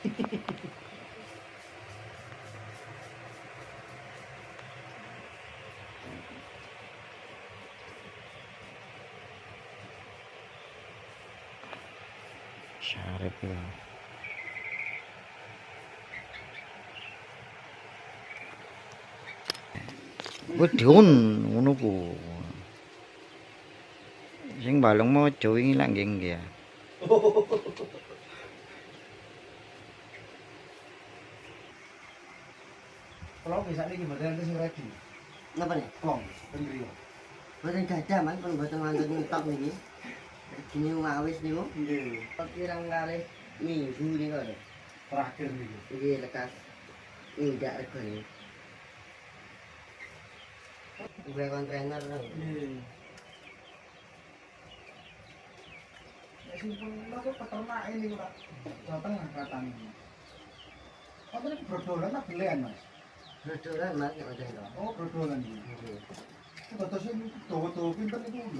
Syarif ya. Wedhun ngono ku. Sing balung mojo wingi lak nggih nggih ya. Kalau bisa nih gimana nanti sing ready. Napa nih? Plong, pendrio. Boten gadah Mas, pun boten nganggo nyetok niki. Gini wis niku. Nggih, Pirang kalih minggu niku lho. terakhir nih. Nggih lekas ngindak regane. Gue kontainer lho. Nggih. Nek simpel kok peternak ini kok Jawa Tengah katanya. Oh, tadi brodolan tak belian, Mas? Dodolan Mas nek ngoten to. Oh, brodolan iki. Nggih. Batasnya dawa-dawa pinten itu lho.